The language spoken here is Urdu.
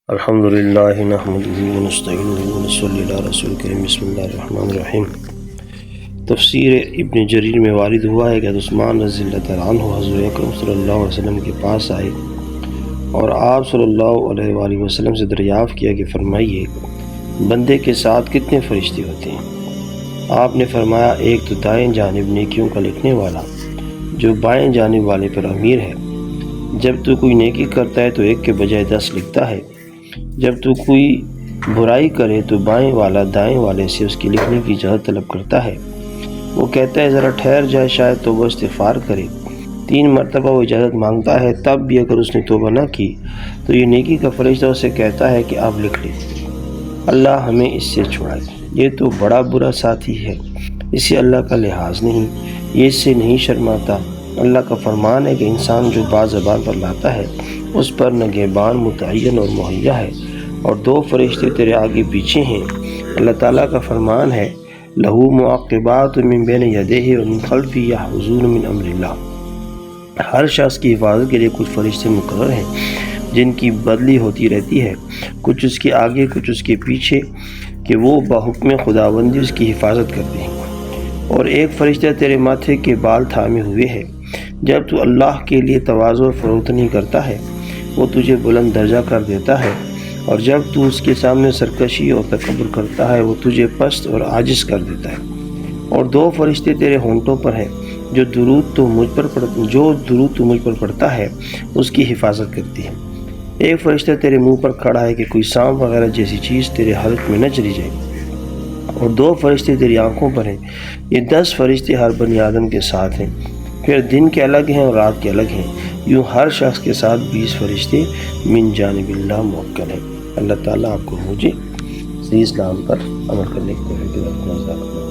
الحمدللہ نحمدہ ونستعینہ ونصلی علی رسول کریم بسم اللہ الرحمن الرحیم۔ تفسیر ابن جریر میں وارد ہوا ہے کہ عثمان رضی اللہ تعالیٰ عنہ حضور اکرم صلی اللہ علیہ وسلم کے پاس آئے اور آپ صلی اللہ علیہ وآلہ وسلم سے دریافت کیا کہ فرمائیے بندے کے ساتھ کتنے فرشتے ہوتے ہیں؟ آپ نے فرمایا ایک تو دائیں جانب نیکیوں کا لکھنے والا جو بائیں جانب والے پر امیر ہے، جب تو کوئی نیکی کرتا ہے تو ایک کے بجائے 10 لکھتا ہے، جب تو کوئی برائی کرے تو بائیں والا دائیں والے سے اس کی لکھنے کی اجازت طلب کرتا ہے، وہ کہتا ہے ذرا ٹھہر جائے شاید توبہ استغفار کرے، 3 مرتبہ وہ اجازت مانگتا ہے، تب بھی اگر اس نے توبہ نہ کی تو یہ نیکی کا فرشتہ اسے کہتا ہے کہ اب لکھ لے، اللہ ہمیں اس سے چھڑائے، یہ تو بڑا برا ساتھی ہے، اسے اللہ کا لحاظ نہیں، یہ اس سے نہیں شرماتا۔ اللہ کا فرمان ہے کہ انسان جو بات زبان پر لاتا ہے اس پر نگہبان متعین اور مہیا ہے، اور 2 فرشتے تیرے آگے پیچھے ہیں۔ اللہ تعالیٰ کا فرمان ہے لہو معقبات من بین یدیہ ومن خلفہ یحفظون من امر اللہ، ہر شخص کی حفاظت کے لیے کچھ فرشتے مقرر ہیں جن کی بدلی ہوتی رہتی ہے، کچھ اس کے آگے کچھ اس کے پیچھے، کہ وہ بحکم خداوندی اس کی حفاظت کرتے ہیں، اور ایک فرشتہ تیرے ماتھے کے بال تھامے ہوئے ہے، جب تو اللہ کے لیے تواضع اور فروتنی کرتا ہے وہ تجھے بلند درجہ کر دیتا ہے، اور جب تو اس کے سامنے سرکشی اور تکبر کرتا ہے وہ تجھے پست اور عاجز کر دیتا ہے، اور 2 فرشتے تیرے ہونٹوں پر ہیں جو درود تو مجھ پر پڑتا ہے اس کی حفاظت کرتی ہے، ایک فرشتہ تیرے منہ پر کھڑا ہے کہ کوئی سانپ وغیرہ جیسی چیز تیرے حلق میں نہ چلی جائے، اور 2 فرشتے تیری آنکھوں پر ہیں، یہ 10 فرشتے ہر بنی آدم کے ساتھ ہیں، پھر دن کے الگ ہیں اور رات کے الگ ہیں، یوں ہر شخص کے ساتھ 20 فرشتے من جانب اللہ موکل ہیں۔ اللہ تعالیٰ آپ کو مجھے صحیح اسلام پر عمل کرنے کی توفیق عطا فرمائے۔